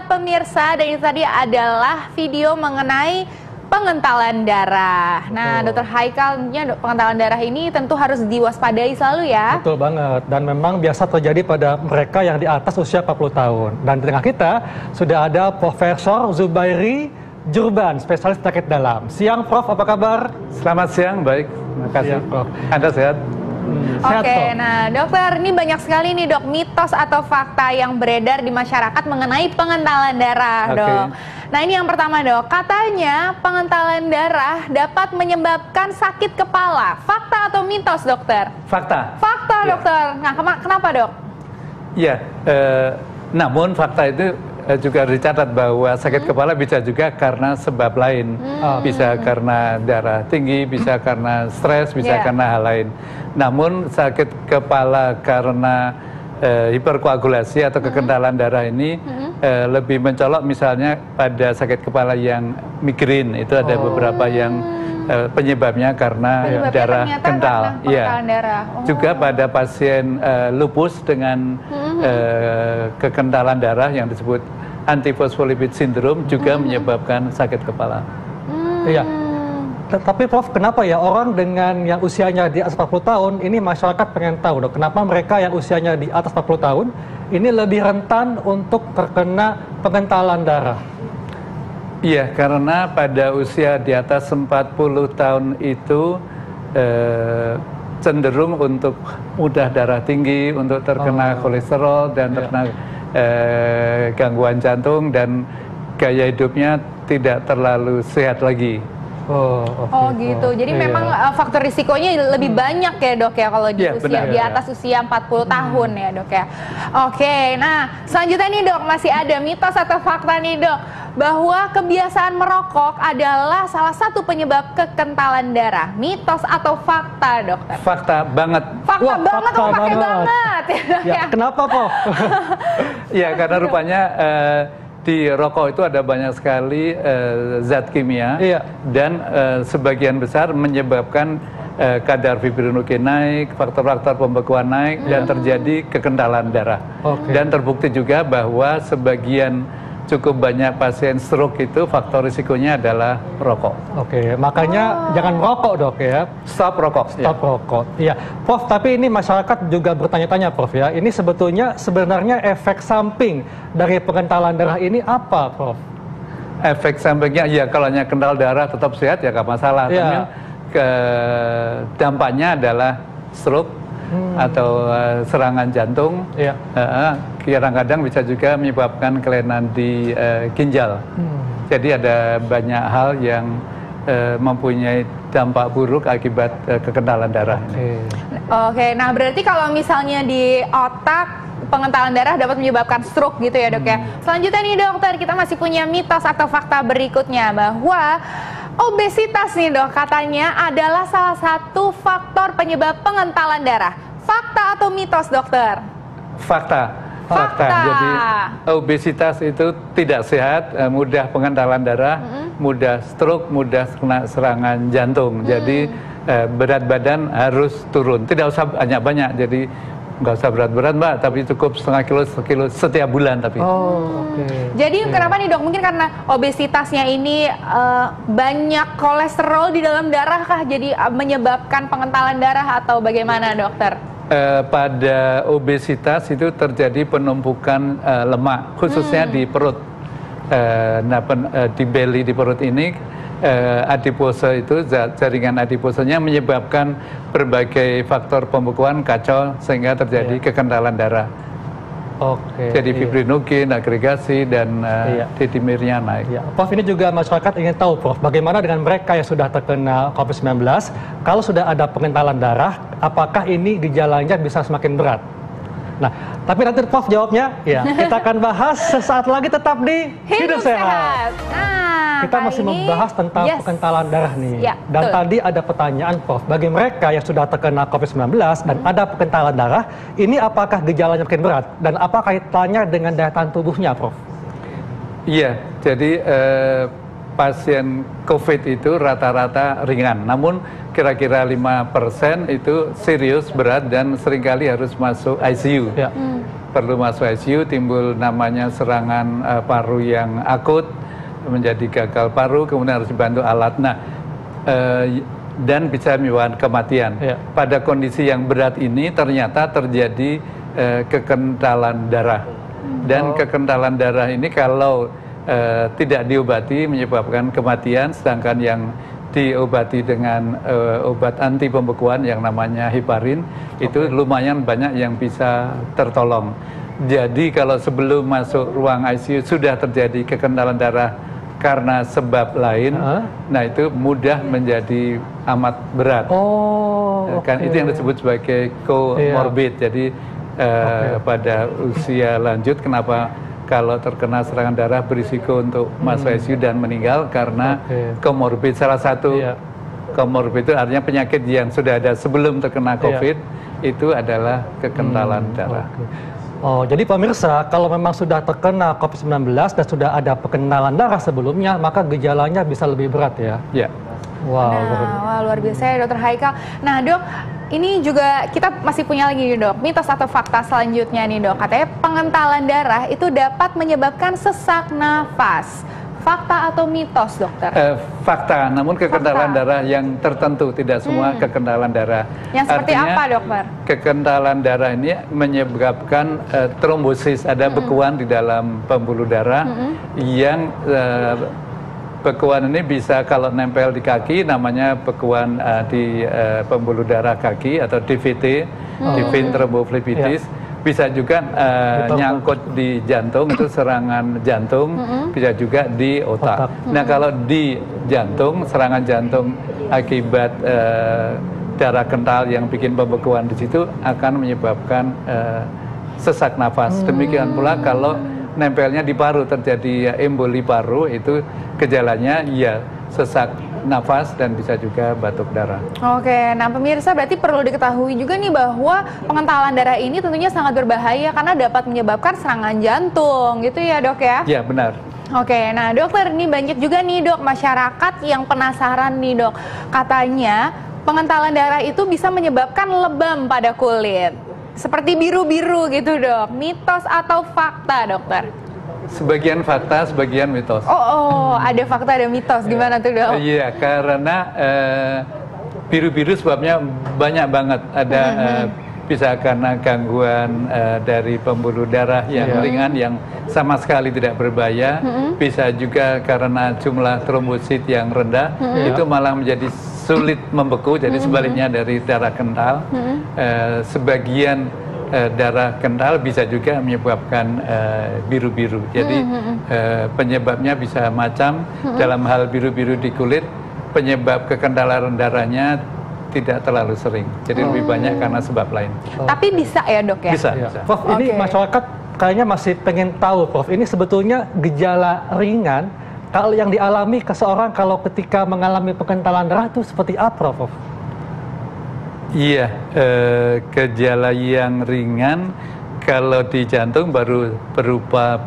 Sobat pemirsa, dan itu tadi adalah video mengenai pengentalan darah. Nah, Dokter Haikalnya pengentalan darah ini tentu harus diwaspadai selalu ya. Betul banget, dan memang biasa terjadi pada mereka yang di atas usia 40 tahun. Dan di tengah kita sudah ada Profesor Zubairi Jurban, spesialis penyakit dalam. Siang Prof, apa kabar? Selamat siang, baik. Terima kasih Prof. Anda sehat? Oke, nah dokter, ini banyak sekali nih dok mitos atau fakta yang beredar di masyarakat mengenai pengentalan darah dok. Nah ini yang pertama dok, katanya pengentalan darah dapat menyebabkan sakit kepala. Fakta atau mitos dokter? Fakta. Fakta dokter. Nah kenapa dok? Ya, namun fakta itu juga dicatat bahwa sakit kepala bisa juga karena sebab lain. Bisa karena darah tinggi, bisa karena stres, bisa karena hal lain. Namun sakit kepala karena hiperkoagulasi atau kekentalan darah ini lebih mencolok misalnya pada sakit kepala yang migrain. Itu ada beberapa yang penyebabnya karena darah kental. Juga pada pasien lupus dengan kekentalan darah yang disebut antifosfolipid syndrome juga menyebabkan sakit kepala. Iya. Tapi Prof, kenapa ya orang dengan yang usianya di atas 40 tahun ini masyarakat pengen tahu dok, kenapa mereka yang usianya di atas 40 tahun ini lebih rentan untuk terkena pengentalan darah? Iya, karena pada usia di atas 40 tahun itu cenderung untuk mudah darah tinggi, untuk terkena kolesterol dan terkena gangguan jantung, dan gaya hidupnya tidak terlalu sehat lagi. Gitu. Jadi memang faktor risikonya lebih banyak ya dok ya kalau di usia di atas usia 40 tahun ya dok ya. Oke, nah selanjutnya nih dok, masih ada mitos atau fakta nih dok bahwa kebiasaan merokok adalah salah satu penyebab kekentalan darah. Mitos atau fakta dokter? Fakta banget. Fakta banget, pakai banget ya. Kenapa Prof? Ya karena rupanya di rokok itu ada banyak sekali zat kimia dan sebagian besar menyebabkan kadar fibrinogen naik, faktor-faktor pembekuan naik, dan terjadi kekentalan darah. Dan terbukti juga bahwa sebagian cukup banyak pasien stroke itu faktor risikonya adalah rokok. Makanya jangan merokok dok ya. Stop rokok. Stop rokok. Iya, Prof. Tapi ini masyarakat juga bertanya-tanya, Prof ya. Ini sebenarnya efek samping dari pengentalan darah ini apa, Prof? Efek sampingnya, ya kalau hanya kental darah tetap sehat ya nggak masalah. Tapi dampaknya adalah stroke atau serangan jantung. Kadang-kadang bisa juga menyebabkan kelainan di ginjal. Jadi ada banyak hal yang mempunyai dampak buruk akibat kekentalan darah. Nah berarti kalau misalnya di otak pengentalan darah dapat menyebabkan stroke gitu ya dok ya. Selanjutnya nih dokter, kita masih punya mitos atau fakta berikutnya bahwa obesitas nih dok katanya adalah salah satu faktor penyebab pengentalan darah. Fakta atau mitos dokter? Fakta. Jadi obesitas itu tidak sehat, mudah pengentalan darah, mudah stroke, mudah kena serangan jantung. Jadi berat badan harus turun. Tidak usah banyak-banyak. Jadi nggak usah berat-berat mbak, tapi cukup setengah kilo, sekilo setiap bulan. Tapi. Jadi kenapa nih dok? Mungkin karena obesitasnya ini banyak kolesterol di dalam darah kah? Jadi menyebabkan pengentalan darah atau bagaimana dokter? Pada obesitas itu terjadi penumpukan lemak, khususnya di perut. Di belly, di perut ini adipose itu, jaringan adiposenya menyebabkan berbagai faktor pembekuan kacau sehingga terjadi kekentalan darah. Jadi fibrinogen, agregasi, dan dedimernya naik. Prof, ini juga masyarakat ingin tahu, Prof, bagaimana dengan mereka yang sudah terkena COVID-19, kalau sudah ada pengentalan darah, apakah ini gejalanya bisa semakin berat? Nah, tapi nanti Prof jawabnya, kita akan bahas sesaat lagi, tetap di Hidup Sehat. Kita masih membahas tentang pengentalan darah nih. Dan tadi ada pertanyaan Prof, bagi mereka yang sudah terkena COVID-19 dan ada pengentalan darah, ini apakah gejalanya makin berat? Dan apa kaitannya dengan daya tahan tubuhnya, Prof? Iya, jadi pasien COVID itu rata-rata ringan, namun kira-kira 5% itu serius, berat, dan seringkali harus masuk ICU. perlu masuk ICU, timbul namanya serangan paru yang akut, menjadi gagal paru, kemudian harus dibantu alat. Nah, dan bisa menyebabkan kematian. Pada kondisi yang berat ini ternyata terjadi kekentalan darah. Dan kekentalan darah ini kalau tidak diobati menyebabkan kematian, sedangkan yang diobati dengan obat anti pembekuan yang namanya heparin itu lumayan banyak yang bisa tertolong. Jadi kalau sebelum masuk ruang ICU sudah terjadi kekentalan darah karena sebab lain, nah itu mudah menjadi amat berat. Kan itu yang disebut sebagai comorbid. Jadi pada usia lanjut, kenapa kalau terkena serangan darah berisiko untuk masuk ICU dan meninggal karena comorbid. Salah satu comorbid itu artinya penyakit yang sudah ada sebelum terkena COVID, itu adalah kekentalan darah. Jadi pemirsa, kalau memang sudah terkena COVID-19 dan sudah ada perkenalan darah sebelumnya, maka gejalanya bisa lebih berat ya? Ya. Wow, wah, luar biasa ya Dokter Haikal. Nah Dok, ini juga kita masih punya lagi nih Dok, mitos atau fakta selanjutnya nih Dok. Katanya pengentalan darah itu dapat menyebabkan sesak nafas. Fakta atau mitos, dokter? Fakta, namun kekentalan darah yang tertentu, tidak semua kekentalan darah. Yang seperti apa, dokter? Kekentalan darah ini menyebabkan trombosis, ada bekuan di dalam pembuluh darah yang bekuan ini bisa kalau nempel di kaki, namanya bekuan di pembuluh darah kaki atau DVT, divine thrombophlebitis. Bisa juga nyangkut di jantung, itu serangan jantung, bisa juga di otak. Nah kalau di jantung, serangan jantung akibat darah kental yang bikin pembekuan di situ akan menyebabkan sesak nafas. Demikian pula kalau nempelnya di paru, terjadi emboli paru, itu gejalanya ya sesak nafas dan bisa juga batuk darah. Oke, nah pemirsa berarti perlu diketahui juga nih bahwa pengentalan darah ini tentunya sangat berbahaya karena dapat menyebabkan serangan jantung, gitu ya dok ya? Ya benar. Oke, nah dokter, ini banyak juga nih dok masyarakat yang penasaran nih dok, katanya pengentalan darah itu bisa menyebabkan lebam pada kulit, seperti biru-biru gitu dok, mitos atau fakta dokter? Sebagian fakta, sebagian mitos. Ada fakta, ada mitos. Gimana tuh dok? Iya, karena biru-biru sebabnya banyak banget. Ada bisa karena gangguan dari pembuluh darah yang ringan, yang sama sekali tidak berbahaya. Bisa juga karena jumlah trombosit yang rendah, itu malah menjadi sulit membeku. Jadi sebaliknya dari darah kental. Sebagian darah kental bisa juga menyebabkan biru-biru. Jadi penyebabnya bisa macam. Dalam hal biru-biru di kulit, penyebab kekentalan darahnya tidak terlalu sering. Jadi lebih banyak karena sebab lain. Tapi bisa ya dok ya? Bisa. Prof, ini masyarakat kayaknya masih pengen tahu, Prof. Ini sebetulnya gejala ringan kalau yang dialami ke seorang kalau ketika mengalami pengentalan darah itu seperti apa, Prof? Iya, gejala yang ringan kalau di jantung baru berupa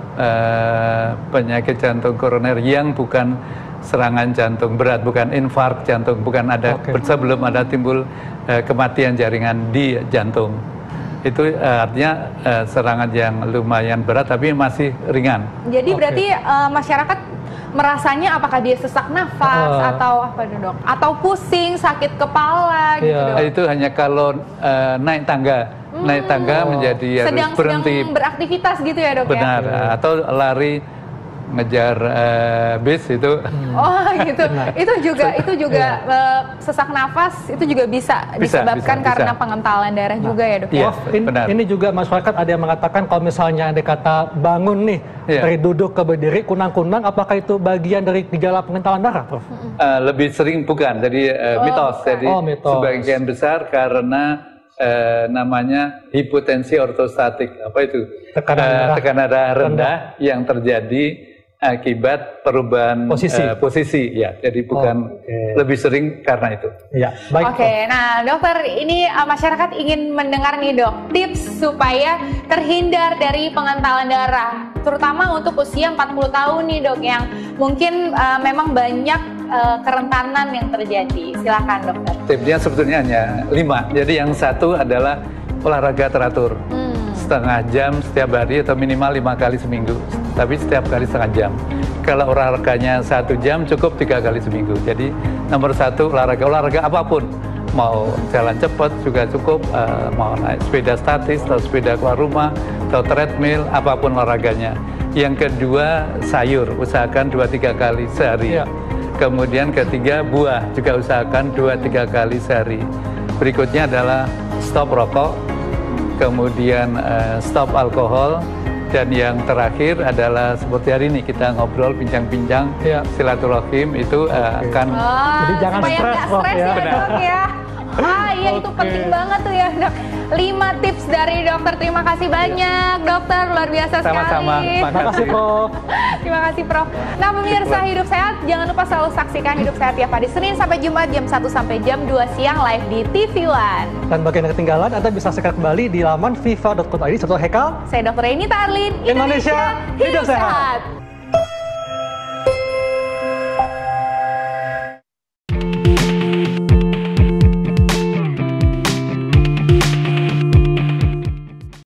penyakit jantung koroner yang bukan serangan jantung berat, bukan infark jantung, bukan ada sebelum ada timbul kematian jaringan di jantung. Itu artinya serangan yang lumayan berat tapi masih ringan. Jadi berarti masyarakat merasanya apakah dia sesak nafas atau apa dok? Atau pusing, sakit kepala gitu dok? Itu hanya kalau naik tangga. Naik tangga menjadi harus berhenti. Sedang beraktivitas gitu ya dok? Benar, atau lari ngejar bis itu. Gitu. Itu juga sesak nafas itu juga bisa disebabkan karena pengentalan darah juga ya dok? Iya, ini juga masyarakat ada yang mengatakan kalau misalnya ada kata bangun nih dari duduk ke berdiri kunang-kunang, apakah itu bagian dari gejala pengentalan darah, Prof? Lebih sering bukan, jadi mitos. Jadi sebagian besar karena namanya hipotensi ortostatik. Apa itu? Tekanan darah rendah yang terjadi akibat perubahan posisi ya, jadi bukan lebih sering karena itu. Ya, baik. Nah dokter, ini masyarakat ingin mendengar nih dok tips supaya terhindar dari pengentalan darah, terutama untuk usia 40 tahun nih dok, yang mungkin memang banyak kerentanan yang terjadi. Silakan dokter. Tipsnya sebetulnya hanya 5. Jadi yang satu adalah olahraga teratur. setengah jam setiap hari atau minimal 5 kali seminggu. Tapi setiap kali setengah jam. Kalau olahraganya 1 jam cukup 3 kali seminggu. Jadi nomor 1 olahraga apapun. Mau jalan cepat juga cukup, mau naik sepeda statis atau sepeda keluar rumah atau treadmill, apapun olahraganya. Yang kedua sayur, usahakan 2-3 kali sehari. Kemudian ketiga buah, juga usahakan 2-3 kali sehari. Berikutnya adalah stop rokok, kemudian stop alkohol, dan yang terakhir adalah seperti hari ini kita ngobrol, bincang-bincang, silaturahim itu akan jadi jangan stres, ya, Dok ya. Iya itu penting banget tuh ya, Dok. 5 tips dari dokter. Terima kasih banyak, dokter. Luar biasa Sama-sama. sekali. Terima kasih, Prof. Terima kasih, Prof. Nah, pemirsa Hidup Sehat, jangan lupa selalu saksikan Hidup Sehat tiap hari Senin sampai Jumat jam 1 sampai jam 2 siang live di TV One. Dan bagi yang ketinggalan, Anda bisa saksikan kembali di laman viva.co.id. Saya Dr. Hekal. Saya Dr. Renita Arlin. Indonesia Hidup Sehat.